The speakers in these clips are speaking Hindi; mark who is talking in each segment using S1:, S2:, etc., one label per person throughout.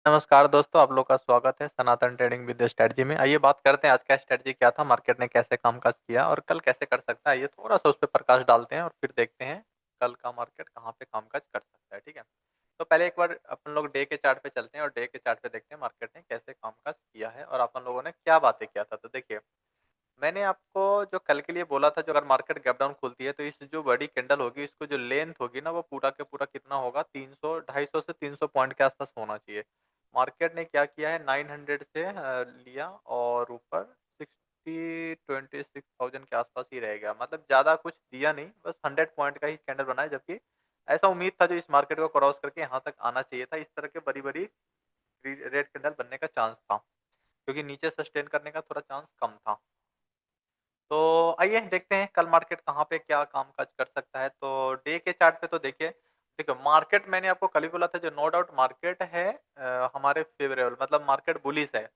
S1: नमस्कार दोस्तों, आप लोग का स्वागत है सनातन ट्रेडिंग विद स्ट्रेटजी में। आइए बात करते हैं आज का स्ट्रेटजी क्या था, मार्केट ने कैसे कामकाज किया और कल कैसे कर सकता है। ये थोड़ा सा उस पर प्रकाश डालते हैं और फिर देखते हैं कल का मार्केट कहाँ पे कामकाज कर सकता है। ठीक है, तो पहले एक बार अपन लोग डे के चार्ट पे चलते हैं और डे के चार्ट पे देखते हैं मार्केट ने कैसे कामकाज किया है और अपन लोगों ने क्या बातें किया था। तो देखिए, मैंने आपको जो कल के लिए बोला था, जो अगर मार्केट गैप डाउन खुलती है तो इस जो बड़ी कैंडल होगी, इसको जो लेंथ होगी ना, वो पूरा के पूरा कितना होगा, 300 250 से 300 पॉइंट के आसपास होना चाहिए। मार्केट ने क्या किया है, 900 से लिया और ऊपर 26,000 के आसपास ही रह गया। मतलब ज्यादा कुछ दिया नहीं, बस 100 पॉइंट का ही कैंडल बनाया। जबकि ऐसा उम्मीद था जो इस मार्केट को क्रॉस करके यहाँ तक आना चाहिए था, इस तरह के बड़ी बड़ी रेड कैंडल बनने का चांस था, क्योंकि नीचे सस्टेन करने का थोड़ा चांस कम था। तो आइए देखते हैं कल मार्केट कहाँ पे क्या कामकाज कर सकता है। तो डे के चार्ट पे तो देखिए, देखो मार्केट मैंने आपको कल ही बोला था, जो नो डाउट मार्केट है हमारे फेवरेबल, मतलब मार्केट बुलिश है।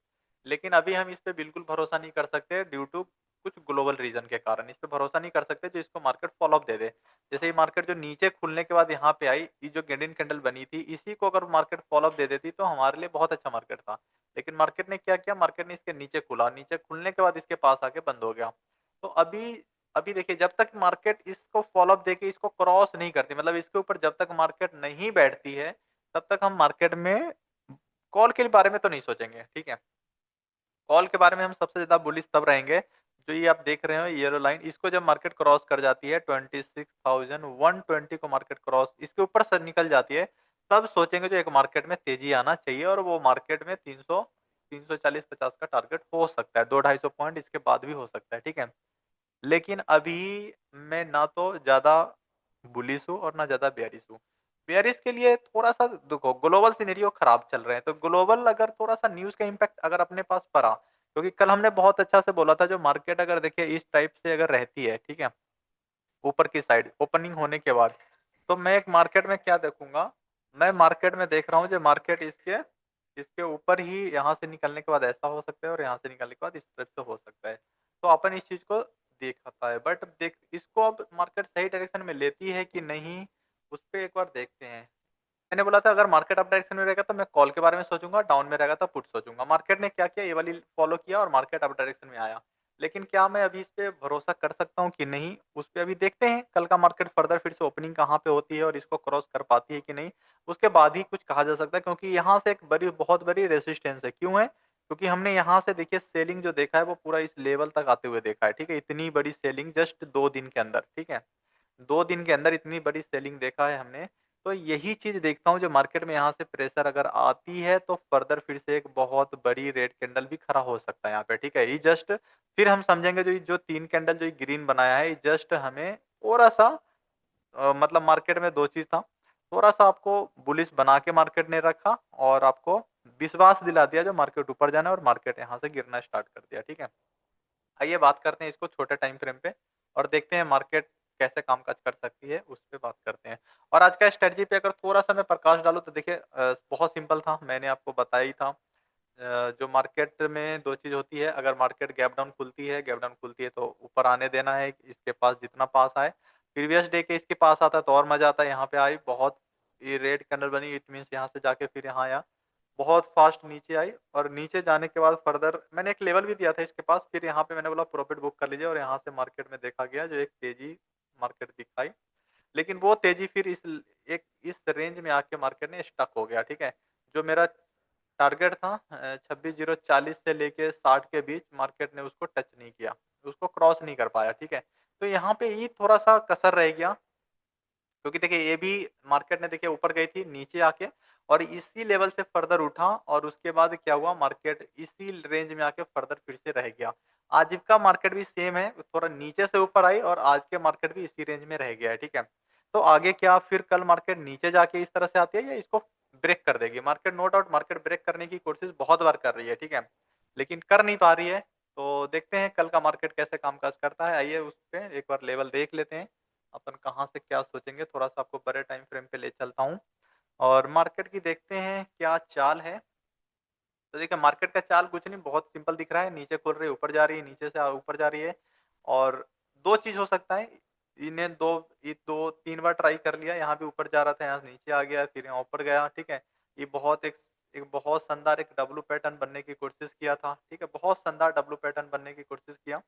S1: लेकिन अभी हम इस पे बिल्कुल भरोसा नहीं कर सकते ड्यू टू कुछ ग्लोबल रीजन के कारण। इस पे भरोसा नहीं कर सकते जो इसको मार्केट फॉलो अप दे दे। जैसे ये मार्केट जो नीचे खुलने के बाद यहाँ पे आई, ये जो गेंडिन कैंडल बनी थी, इसी को अगर मार्केट फॉलो अप दे देती तो हमारे लिए बहुत अच्छा मार्केट था। लेकिन मार्केट ने क्या किया, मार्केट ने इसके नीचे खुला, नीचे खुलने के बाद इसके पास आके बंद हो गया। तो अभी अभी देखिए, जब तक मार्केट इसको फॉलो अप देके इसको क्रॉस नहीं करती, मतलब इसके ऊपर जब तक मार्केट नहीं बैठती है, तब तक हम मार्केट में कॉल के बारे में तो नहीं सोचेंगे। ठीक है, कॉल के बारे में हम सबसे ज्यादा बुलिश तब रहेंगे, जो ये आप देख रहे हो येलो लाइन, इसको जब मार्केट क्रॉस कर जाती है 26,120 को मार्केट क्रॉस इसके ऊपर से निकल जाती है, तब सोचेंगे जो एक मार्केट में तेजी आना चाहिए और वो मार्केट में 300 340 50 का टारगेट हो सकता है। 200-250 पॉइंट इसके बाद भी हो सकता है। ठीक है, लेकिन अभी मैं ना तो ज़्यादा बुलिश हूँ और ना ज़्यादा बेयरिश हूँ। बेयरिश के लिए थोड़ा-सा देखो, ग्लोबल सिनेरियो खराब चल रहे हैं, तो ग्लोबल अगर थोड़ा-सा न्यूज़ का इम्पैक्ट अगर अपने पास पड़ा, क्योंकि कल हमने बहुत अच्छा से बोला था, जो मार्केट अगर देखिए इस टाइप से अगर रहती है, ठीक है, ऊपर की साइड ओपनिंग होने के बाद, तो मैं एक मार्केट में क्या देखूँगा, मैं मार्केट में देख रहा हूँ जो मार्केट इसके इसके ऊपर ही यहाँ से निकलने के बाद ऐसा हो सकता है और यहाँ से निकलने के बाद इस तरफ से हो सकता है। तो अपन इस चीज़ को देखता है, बट देख इसको अब मार्केट सही डायरेक्शन में लेती है कि नहीं, उस पे एक बार देखते हैं। मैंने बोला था अगर मार्केट अप डायरेक्शन में रहेगा तो मैं कॉल के बारे में सोचूंगा, डाउन में रहेगा तो पुट सोचूंगा। मार्केट ने क्या किया, ये वाली फॉलो किया और मार्केट अप डायरेक्शन में आया। लेकिन क्या मैं अभी इस पे भरोसा कर सकता हूँ कि नहीं, उस पे अभी देखते हैं कल का मार्केट फर्दर फिर से ओपनिंग कहाँ पे होती है और इसको क्रॉस कर पाती है कि नहीं, उसके बाद ही कुछ कहा जा सकता है। क्योंकि यहाँ से एक बड़ी बहुत बड़ी रेसिस्टेंस है। क्यों है, क्योंकि हमने यहाँ से देखिए सेलिंग जो देखा है वो पूरा इस लेवल तक आते हुए देखा है। ठीक है, इतनी बड़ी सेलिंग जस्ट 2 दिन के अंदर, ठीक है, 2 दिन के अंदर इतनी बड़ी सेलिंग देखा है हमने। तो यही चीज देखता हूँ, जो मार्केट में यहाँ से प्रेशर अगर आती है तो फर्दर फिर से एक बहुत बड़ी रेड कैंडल भी खड़ा हो सकता है यहाँ पे। ठीक है, ये जस्ट फिर हम समझेंगे जो जो 3 कैंडल जो ग्रीन बनाया है, ये जस्ट हमें थोड़ा सा मतलब मार्केट में दो चीज था, थोड़ा सा आपको बुलिश बना के मार्केट ने रखा और आपको विश्वास दिला दिया जो मार्केट ऊपर जाना है और मार्केट यहाँ से गिरना स्टार्ट कर दिया। ठीक है, आइए बात करते हैं इसको छोटे टाइम फ्रेम पे और देखते हैं मार्केट कैसे कामकाज कर सकती है, उस पे बात करते हैं। और आज का स्ट्रेटजी पे अगर थोड़ा सा मैं प्रकाश डालूं तो देखिए, बहुत सिंपल था, मैंने आपको बताया ही था। जो मार्केट में दो चीज होती है, अगर मार्केट गैप डाउन खुलती है तो ऊपर आने देना है, इसके पास जितना पास आए। प्रीवियस डे के इसके पास आता है तो और मजा आता है, यहाँ पे आई बहुत, ये रेड कैंडल बनी, इट मीन्स यहाँ से जाके फिर यहाँ आया, बहुत फास्ट नीचे आई और नीचे जाने के बाद फर्दर मैंने एक लेवल भी दिया था इसके पास, फिर यहाँ पे मैंने बोला प्रॉफिट बुक कर लीजिए और यहाँ से मार्केट में देखा गया जो एक तेजी मार्केट दिखाई। लेकिन वो तेजी फिर इस रेंज में आके मार्केट ने स्टक हो गया। ठीक है, जो मेरा टारगेट था 26,040 से लेके 60 के बीच, मार्केट ने उसको टच नहीं किया, उसको क्रॉस नहीं कर पाया। ठीक है, तो यहाँ पे ये थोड़ा सा कसर रह गया, क्योंकि देखिए ये भी मार्केट ने देखिए ऊपर गई थी, नीचे आके और इसी लेवल से फर्दर उठा और उसके बाद क्या हुआ, मार्केट इसी रेंज में आके फर्दर फिर से रह गया। आज का मार्केट भी सेम है, थोड़ा नीचे से ऊपर आई और आज के मार्केट भी इसी रेंज में रह गया है। ठीक है, तो आगे क्या फिर कल मार्केट नीचे जाके इस तरह से आती है या इसको ब्रेक कर देगी market. No doubt market break करने की कोशिश बहुत बार कर रही है, ठीक है, लेकिन कर नहीं पा रही है। तो देखते हैं कल का मार्केट कैसे कामकाज करता है। आइए उस पे एक बार लेवल देख लेते हैं, अपन कहाँ से क्या सोचेंगे, थोड़ा सा आपको बड़े टाइम फ्रेम पे ले चलता हूँ और मार्केट की देखते हैं क्या चाल है। तो देखिए मार्केट का चाल कुछ नहीं, बहुत सिंपल दिख रहा है, नीचे खुल रही है ऊपर जा रही है, नीचे से ऊपर जा रही है। और दो चीज हो सकता है, इन्हें दो तीन बार ट्राई कर लिया, यहाँ भी ऊपर जा रहा था, यहाँ नीचे आ गया, फिर यहाँ ऊपर गया। ठीक है, ये बहुत एक एक बहुत शानदार एक डब्लू पैटर्न बनने की कोशिश किया था, ठीक है? बहुत शानदार डब्लू पैटर्न बनने की कोशिश किया।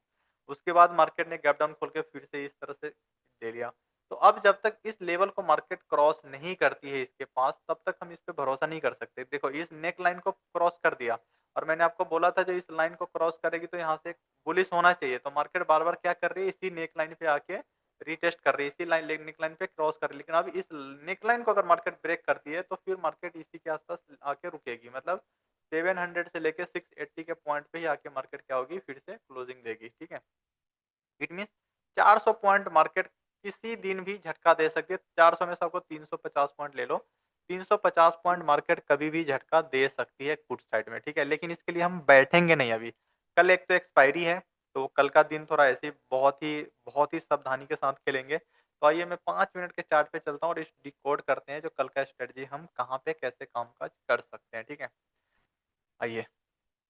S1: उसके बाद मार्केट ने गैप डाउन खोल के फिर से इस तरह से ले लिया। तो अब जब तक इस लेवल को मार्केट क्रॉस नहीं करती है इसके पास, तब तक हम इस पे भरोसा नहीं कर सकते। देखो इस नेक लाइन को क्रॉस कर दिया और मैंने आपको बोला था जो इस लाइन को क्रॉस करेगी तो यहाँ से बुलिश होना चाहिए। तो मार्केट बार-बार क्या कर रही है, इसी नेक लाइन पे आके रीटेस्ट कर रही है, इसी लाइन नेक लाइन पे क्रॉस कर रही है। लेकिन अब इस नेक लाइन को अगर मार्केट ब्रेक करती है तो फिर मार्केट इसी के आस-पास आके रुकेगी। मतलब 700 से लेके 680 के पॉइंट पे ही आके मार्केट क्या होगी, फिर से क्लोजिंग देगी, ठीक है? इट मीन्स 400 पॉइंट मार्केट किसी दिन भी झटका दे सकती है। 400 में से आपको 350 पॉइंट ले लो। 350 पॉइंट मार्केट कभी भी झटका दे सकती है पुट साइड में, ठीक है? लेकिन इसके लिए हम बैठेंगे नहीं अभी। कल एक तो एक्सपायरी है, तो कल का दिन थोड़ा ऐसे ही बहुत ही सावधानी के साथ खेलेंगे। तो आइए मैं 5 मिनट के चार्ट पे चलता हूँ और इस डिकोड करते हैं जो कल का स्ट्रेटजी हम कहाँ पे कैसे काम-काज कर सकते हैं, ठीक है? आइए।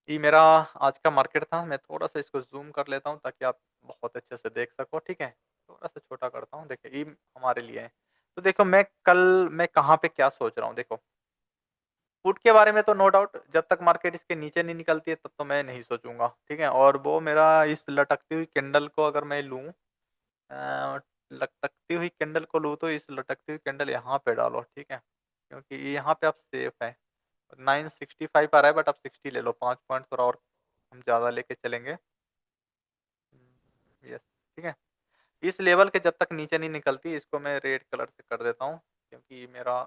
S1: ये मेरा आज का मार्केट था। मैं थोड़ा-सा इसको ज़ूम कर लेता हूँ ताकि आप बहुत अच्छे से देख सको, ठीक है? थोड़ा-सा छोटा करता हूँ, देखिए ये हमारे लिए है। तो देखो मैं कहाँ पे क्या सोच रहा हूँ, देखो पुट के बारे में तो नो डाउट जब तक मार्केट इसके नीचे नहीं निकलती है तब तो मैं नहीं सोचूँगा, ठीक है? और वो मेरा इस लटकती हुई कैंडल को अगर मैं लूँ लटकती हुई कैंडल को लूँ तो इस लटकती हुई कैंडल यहाँ पे डालो, ठीक है? क्योंकि यहाँ पे आप सेफ हैं। 965 आ रहा है बट आप 60 ले लो, 5 पॉइंट्स और हम ज़्यादा लेके चलेंगे। यस, ठीक है। इस लेवल के जब तक नीचे नहीं निकलती इसको मैं रेड कलर से कर देता हूँ क्योंकि मेरा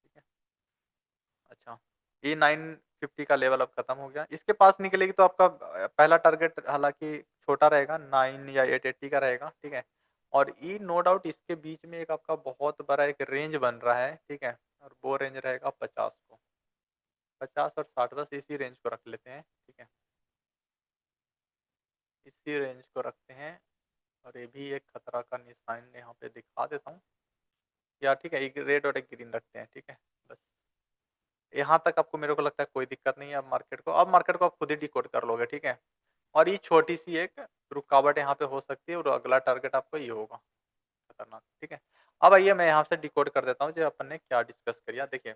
S1: ठीक है, अच्छा ये 950 का लेवल अब खत्म हो गया। इसके पास निकलेगी तो आपका पहला टारगेट हालाँकि छोटा रहेगा 9 या 880 का रहेगा, ठीक है? और ये नो डाउट इसके बीच में एक आपका बहुत बड़ा एक रेंज बन रहा है, ठीक है? और वो रेंज रहेगा 50 को। 50 और 60 बस इसी रेंज को रख लेते हैं, ठीक है? इसी रेंज को रखते हैं और ये भी एक खतरा का निशान यहाँ पे दिखा देता हूँ। या ठीक है, एक रेड और एक ग्रीन रखते हैं, ठीक है? बस यहाँ तक आपको मेरे को लगता है कोई दिक्कत नहीं है अब मार्केट को आप खुद ही डिकोड कर लोगे, ठीक है? और ये छोटी-सी एक रुकावट यहाँ पे हो सकती है और अगला टारगेट आपको ये होगा, खतरनाक, ठीक है? अब आइए मैं यहाँ से डिकोड कर देता हूँ जो अपन ने क्या डिस्कस किया। देखिए,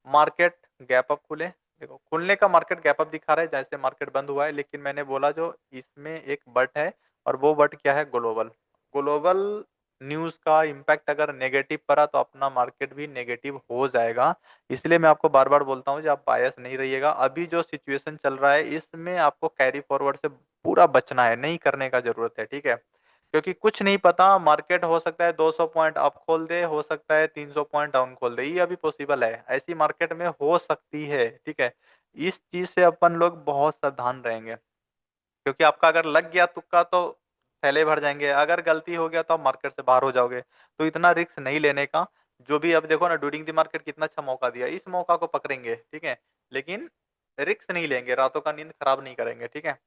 S1: मार्केट गैप अप खुले, देखो खुलने का मार्केट गैप अप दिखा रहा है जैसे मार्केट बंद हुआ है, लेकिन मैंने बोला जो इसमें एक बट है और वो बट क्या है, ग्लोबल। ग्लोबल न्यूज़ का इम्पैक्ट अगर नेगेटिव पड़ा तो अपना मार्केट भी नेगेटिव हो जाएगा। इसलिए मैं आपको बार-बार बोलता हूँ, जो आप बायस नहीं रहिएगा। अभी जो सिचुएशन चल रहा है इसमें आपको कैरी फॉरवर्ड से पूरा बचना है, नहीं करने का ज़रूरत है, ठीक है? क्योंकि कुछ नहीं पता, मार्केट हो सकता है 200 पॉइंट अप खोल दे, हो सकता है 300 पॉइंट डाउन खोल दे, ये अभी पॉसिबल है। ऐसी मार्केट में हो सकती है, ठीक है? इस चीज़ से अपन लोग बहुत सावधान रहेंगे, क्योंकि आपका अगर लग गया तुक्का तो थैले भर जाएँगे, अगर गलती हो गया तो आप मार्केट से बाहर हो जाओगे। तो इतना रिस्क नहीं लेने का, जो भी अब देखो ना ड्यूरिंग द मार्केट कितना अच्छा मौका दिया, इस मौका को पकड़ेंगे, ठीक है? लेकिन रिस्क नहीं लेंगे, रातों का नींद खराब नहीं करेंगे, ठीक है?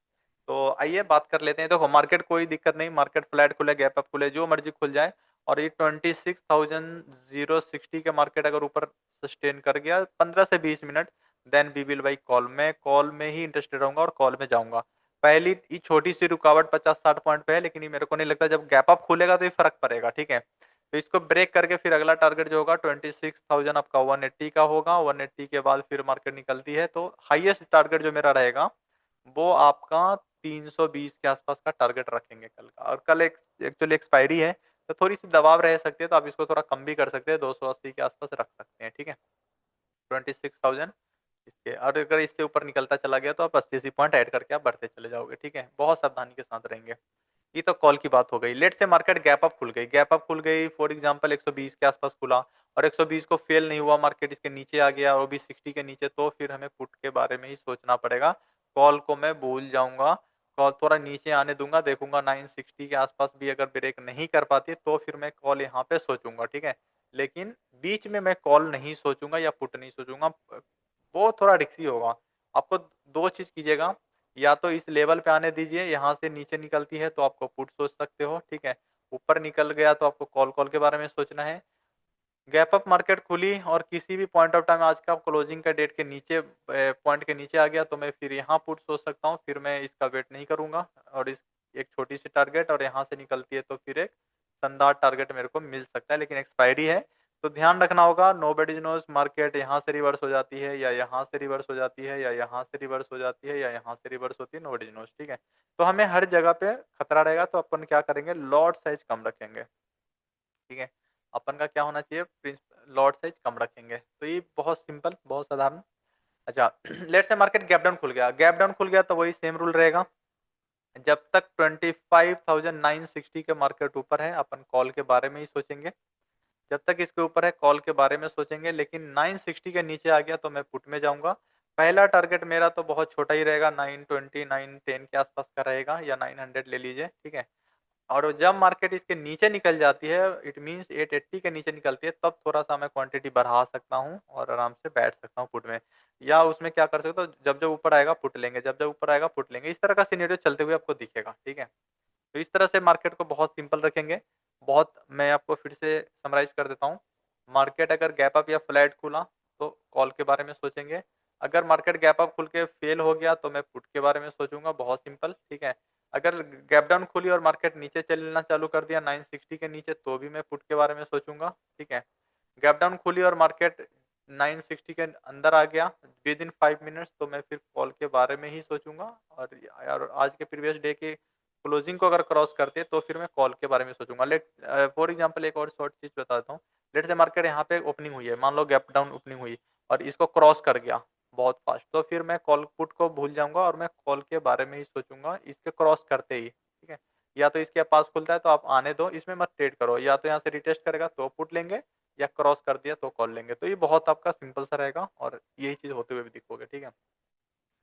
S1: तो आइए बात कर लेते हैं। देखो मार्केट कोई दिक्कत नहीं, मार्केट फ्लैट खुले, गैप अप खुले, जो मर्ज़ी खुल जाए और ये 26,060 के मार्केट अगर ऊपर सस्टेन कर गया 15 से 20 minute, then we will buy call. मैं कॉल में ही इंटरेस्टेड रहूँगा और कॉल में जाऊँगा। पहली ये छोटी-सी रुकावट 50-60 पॉइंट पे है, लेकिन ये मेरे को नहीं लगता जब गैप अप खुलेगा तो ये फ़र्क पड़ेगा, ठीक है? तो इसको ब्रेक करके फिर अगला टारगेट जो होगा 26,000 आपका 180 का होगा, 180 के बाद फिर मार्केट निकलती है तो हाईएस्ट टारगेट जो मेरा रहेगा वो आपका 320 के आसपास का टारगेट रखेंगे कल का। और कल एक एक्चुअली एक्सपायरी है, तो थोड़ी-सी दबाव रह सकती है, तो आप इसको थोड़ा कम भी कर सकते हैं, 280 के आसपास रख सकते हैं, ठीक है? 26,000 इसके, और अगर इससे ऊपर निकलता चला गया तो आप 80-80 पॉइंट ऐड करके आप बढ़ते चले जाओगे, ठीक है? बहुत सावधानी के साथ रहेंगे। ये तो कॉल की बात हो गई। Let's say market gap up खुल गई फॉर एग्जांपल 120 के आसपास खुला और 120 को फेल नहीं हुआ, मार्केट इसके नीचे आ गया और वो भी 60 के नीचे, तो फिर हमें पुट के बारे में ही सोचना पड़ेगा। कॉल को मैं भूल जाऊँगा, कॉल थोड़ा नीचे आने दूँगा, देखूँगा 960 के आसपास भी अगर ब्रेक नहीं कर पाती तो फिर मैं कॉल यहाँ पे सोचूँगा, ठीक है? लेकिन बीच में मैं कॉल नहीं सोचूँगा या पुट नहीं सोचूँगा, वो थोड़ा रिस्की होगा। आपको 2 चीज़ कीजिएगा, या तो इस लेवल पे आने दीजिए, यहाँ से नीचे निकलती है तो आपको पुट सोच सकते हो, ठीक है? ऊपर निकल गया तो आपको कॉल के बारे में सोचना है। गैप अप मार्केट खुली और किसी भी पॉइंट ऑफ टाइम आज का क्लोजिंग का डेट के नीचे पॉइंट के नीचे आ गया तो मैं फिर यहाँ पुट सोच सकता हूँ, फिर मैं इसका वेट नहीं करूँगा और इस एक छोटी-सी टारगेट और यहाँ से निकलती है तो फिर एक शानदार टारगेट मेरे को मिल सकता है, लेकिन एक्सपायरी है, तो ध्यान रखना होगा, नोबडी नोज़ मार्केट यहाँ से रिवर्स हो जाती है या यहाँ से रिवर्स हो जाती है या यहाँ से रिवर्स हो जाती है या यहाँ से रिवर्स होती है, नोबडी नोज़, ठीक है? तो हमें हर जगह पे खतरा रहेगा, तो अपन क्या करेंगे, लॉट साइज़ कम रखेंगे, ठीक है? अपन का क्या होना चाहिए, लॉट साइज़ कम रखेंगे। तो ये बहुत सिंपल, बहुत साधारण। अच्छा let's say market gap down खुल गया, गैप डाउन खुल गया तो वही सेम रूल रहेगा। जब तक 25,960 के मार्केट ऊपर है, अपन कॉल के बारे में ही सोचेंगे। जब तक इसके ऊपर है, कॉल के बारे में सोचेंगे, लेकिन 960 के नीचे आ गया तो मैं पुट में जाऊँगा। पहला टारगेट मेरा तो बहुत छोटा ही रहेगा, 920, 910 के आसपास का रहेगा या 900 ले लीजिए, ठीक है? और जब मार्केट इसके नीचे निकल जाती है, इट मीन्स 880 के नीचे निकलती है, तब थोड़ा-सा मैं क्वांटिटी बढ़ा सकता हूँ और आराम से बैठ सकता हूँ पुट में। या उसमें क्या कर सकता हूँ, जब-जब ऊपर आएगा पुट लेंगे, जब-जब ऊपर आएगा पुट लेंगे। इस तरह का सिनेरियो चलते हुए आपको दिखेगा, ठीक है? तो इस तरह से मार्केट को बहुत सिंपल रखेंगे। बहुत मैं आपको फिर से समराइज़ कर देता हूँ। मार्केट अगर गैप अप या फ्लैट खुला, तो कॉल के बारे में सोचेंगे। अगर मार्केट गैप अप खुल के फेल हो गया, तो मैं पुट के बारे में सोचूँगा, बहुत सिंपल, ठीक है? अगर गैप डाउन खुली और मार्केट नीचे चलना चालू कर दिया 960 के नीचे, तो भी मैं पुट के बारे में सोचूँगा, ठीक है? गैप डाउन खुली और मार्केट 960 के अंदर आ गया विदिन 5 मिनट्स, तो मैं फिर कॉल के बारे में ही सोचूँगा। और आज के प्रीवियस डे की क्लोजिंग को अगर क्रॉस करते हैं, तो फिर मैं कॉल के बारे में सोचूँगा। फॉर एग्ज़ाम्पल एक और शॉर्ट चीज़ बता देता हूँ। लेट्स से मार्केट यहाँ पे ओपनिंग हुई है, मान लो गैप डाउन ओपनिंग हुई और इसको क्रॉस कर गया बहुत फास्ट, तो फिर मैं कॉल पुट को भूल जाऊँगा और मैं कॉल के बारे में ही सोचूँगा इसके क्रॉस करते ही, ठीक है? या तो इसके पास खुलता है तो आप आने दो, इसमें मत ट्रेड करो, या तो यहाँ से रिटेस्ट करेगा तो पुट लेंगे या क्रॉस कर दिया तो कॉल लेंगे। तो ये बहुत आपका सिंपल सा रहेगा और यही चीज़ होते हुए भी दिखोगे, ठीक है?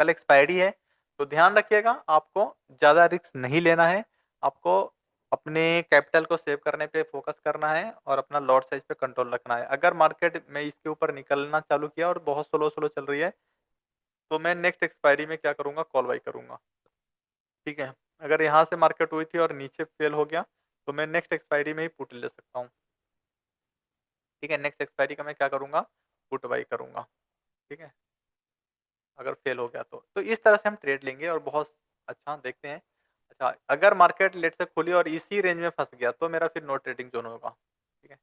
S1: कल एक्सपायरी है, तो ध्यान रखिएगा, आपको ज़्यादा रिस्क नहीं लेना है। आपको अपने कैपिटल को सेव करने पे फ़ोकस करना है और अपना लॉट साइज़ पे कंट्रोल रखना है। अगर मार्केट में इसके ऊपर निकलना चालू किया और बहुत स्लो-स्लो चल रही है, तो मैं नेक्स्ट एक्सपायरी में क्या करूँगा, कॉल बाय करूँगा, ठीक है? अगर यहाँ से मार्केट हुई थी और नीचे फ़ेल हो गया, तो मैं नेक्स्ट एक्सपायरी में ही पुट ले सकता हूँ, ठीक है? नेक्स्ट एक्सपायरी का मैं क्या करूँगा, पुट बाय करूँगा, ठीक है? अगर फेल हो गया तो। तो इस तरह से हम ट्रेड लेंगे और बहुत अच्छा देखते हैं। अच्छा, अगर मार्केट लेट से खुली और इसी रेंज में फँस गया, तो मेरा फिर नो ट्रेडिंग ज़ोन होगा, ठीक है?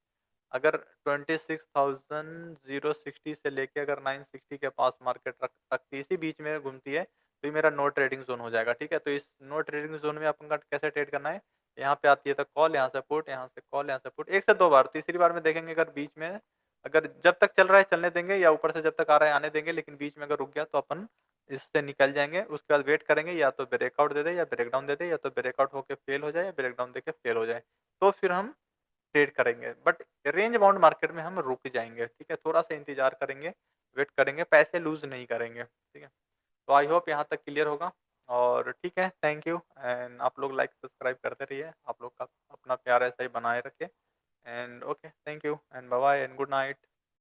S1: अगर 26,060 से लेके अगर 960 के पास मार्केट रखती है, इसी बीच में घूमती है, तो ये मेरा नो ट्रेडिंग ज़ोन हो जाएगा, ठीक है? तो इस नो ट्रेडिंग ज़ोन में अपन का कैसे ट्रेड करना है, यहाँ पे आती है तो कॉल, यहाँ से पुट, यहाँ से कॉल, यहाँ से पुट, 1 से 2 बार, तीसरी बार में देखेंगे अगर बीच में अगर जब तक चल रहा है चलने देंगे या ऊपर से जब तक आ रहा है आने देंगे, लेकिन बीच में अगर रुक गया तो अपन इससे निकल जाएँगे। उसके बाद वेट करेंगे, या तो ब्रेकआउट दे दे या ब्रेकडाउन दे दे, या तो ब्रेकआउट होके फेल हो जाए या ब्रेकडाउन देके फेल हो जाए। तो फिर हम ट्रेड करेंगे, बट रेंज बाउंड मार्केट में हम रुक जाएँगे, ठीक है? थोड़ा-सा इंतज़ार करेंगे, वेट करेंगे, पैसे लूज़ नहीं करेंगे, ठीक है? तो आई होप यहाँ तक क्लियर होगा और ठीक है, थैंक यू एंड आप लोग लाइक सब्सक्राइब करते रहिए। आप लोग का अपना प्यार ऐसा ही बनाए रखें and okay, thank you and bye bye and good night.